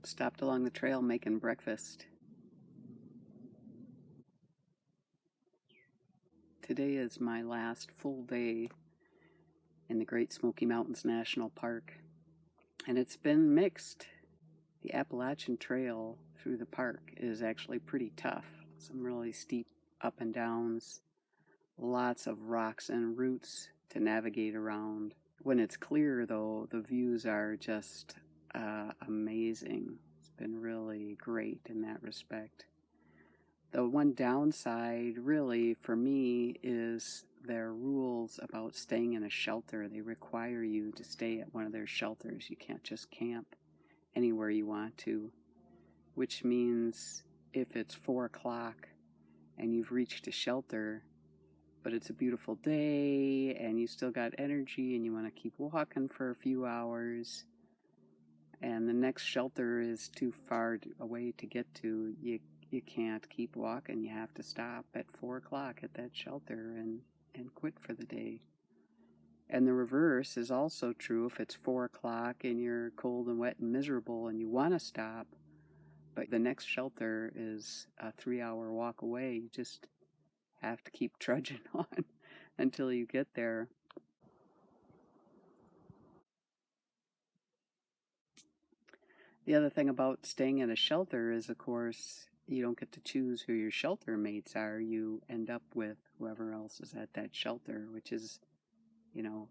Stopped along the trail making breakfast. Today is my last full day in the Great Smoky Mountains National Park, and it's been mixed. The Appalachian Trail through the park is actually pretty tough. Some really steep up and downs, lots of rocks and roots to navigate around. When it's clear, though, the views are just amazing. It's been really great in that respect. The one downside, really, for me, is their rules about staying in a shelter. They require you to stay at one of their shelters. You can't just camp anywhere you want to, which means if it's 4 o'clock and you've reached a shelter, but it's a beautiful day and you still got energy and you want to keep walking for a few hours, and the next shelter is too far away to get to, you can't keep walking. You have to stop at 4 o'clock at that shelter and quit for the day. And the reverse is also true. If it's 4 o'clock and you're cold and wet and miserable and you want to stop, but the next shelter is a 3-hour walk away, you just have to keep trudging on until you get there. The other thing about staying in a shelter is, of course, you don't get to choose who your shelter mates are. You end up with whoever else is at that shelter, which is,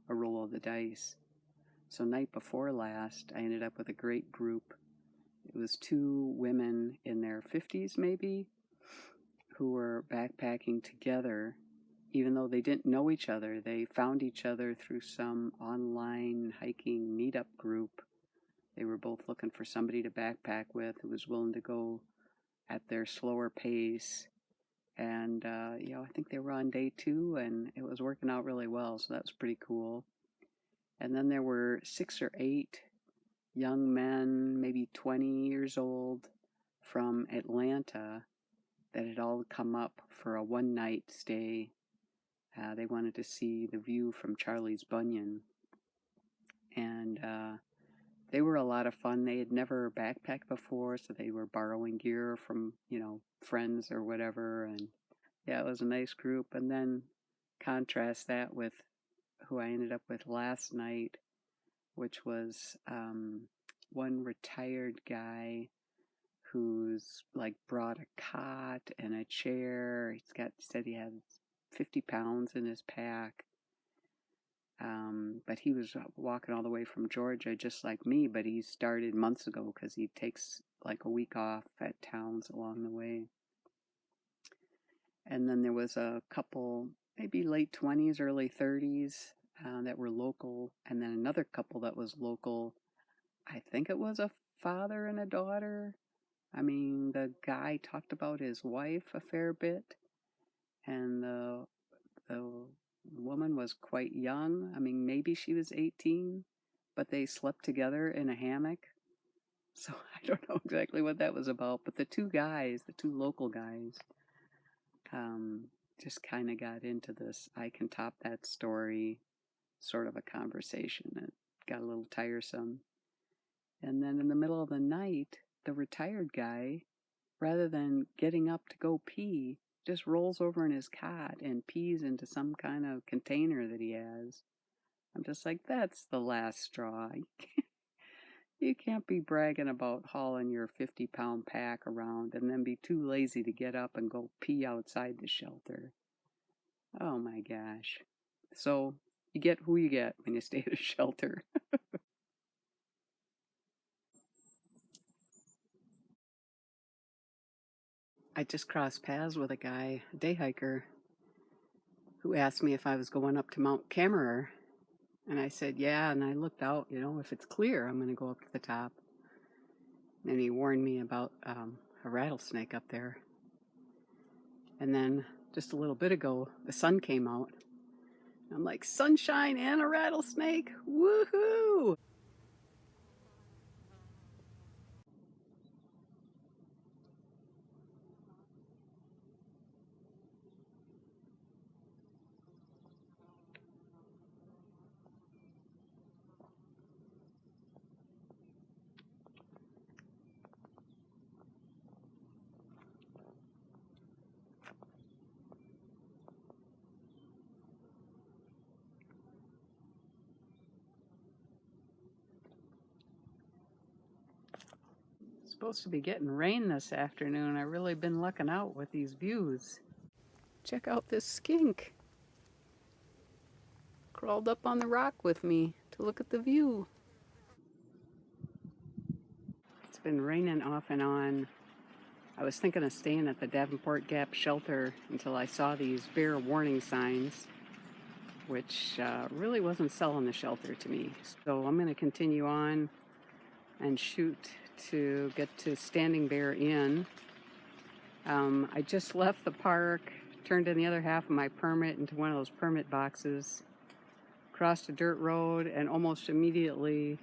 a roll of the dice. So night before last, I ended up with a great group. It was 2 women in their 50s, maybe, who were backpacking together. Even though they didn't know each other, they found each other through some online hiking meetup group. They were both looking for somebody to backpack with who was willing to go at their slower pace. And, I think they were on day 2, and it was working out really well, so that was pretty cool. And then there were 6 or 8 young men, maybe 20 years old, from Atlanta that had all come up for a one-night stay. They wanted to see the view from Charlie's Bunyan. And they were a lot of fun. They had never backpacked before, so they were borrowing gear from, friends or whatever. And yeah, it was a nice group. And then contrast that with who I ended up with last night, which was one retired guy who's like brought a cot and a chair. Said he had 50 pounds in his pack. But he was walking all the way from Georgia just like me, but he started months ago because he takes like a week off at towns along the way. And then there was a couple, maybe late 20s, early 30s, that were local, and then another couple that was local. I think it was a father and a daughter. I mean, the guy talked about his wife a fair bit, and the woman was quite young. I mean, maybe she was 18, but they slept together in a hammock. So I don't know exactly what that was about, but the 2 local guys, just kind of got into this I can top that story sort of a conversation. It got a little tiresome. And then in the middle of the night, the retired guy, rather than getting up to go pee, just rolls over in his cot and pees into some kind of container that he has. I'm just like, that's the last straw. You can't be bragging about hauling your 50-pound pack around and then be too lazy to get up and go pee outside the shelter. Oh my gosh. So you get who you get when you stay at a shelter. I just crossed paths with a guy, a day hiker, who asked me if I was going up to Mount Cammerer. And I said, yeah, and I looked out, if it's clear, I'm going to go up to the top. And he warned me about a rattlesnake up there. And then just a little bit ago, the sun came out. I'm like, sunshine and a rattlesnake? Woohoo! Supposed to be getting rain this afternoon. I've really been lucking out with these views. Check out this skink. Crawled up on the rock with me to look at the view. It's been raining off and on. I was thinking of staying at the Davenport Gap shelter until I saw these bear warning signs, which really wasn't selling the shelter to me. So I'm going to continue on and shoot to get to Standing Bear Inn. I just left the park, turned in the other half of my permit into one of those permit boxes, crossed a dirt road, and almost immediately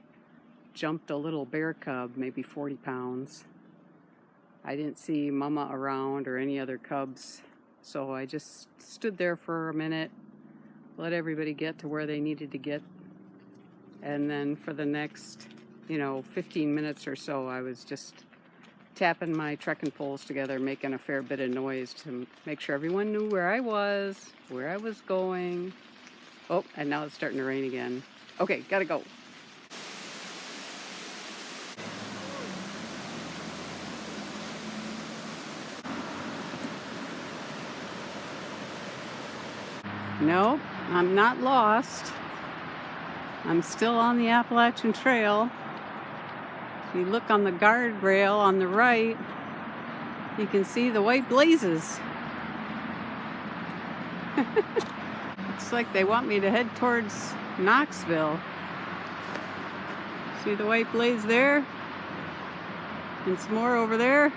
jumped a little bear cub, maybe 40 pounds. I didn't see Mama around or any other cubs, so I just stood there for a minute, let everybody get to where they needed to get, and then for the next 15 minutes or so, I was just tapping my trekking poles together, making a fair bit of noise to make sure everyone knew where I was going. Oh, and now it's starting to rain again. Okay, gotta go. Nope, I'm not lost. I'm still on the Appalachian Trail. If you look on the guardrail on the right, you can see the white blazes. Looks like they want me to head towards Knoxville. See the white blaze there? And some more over there.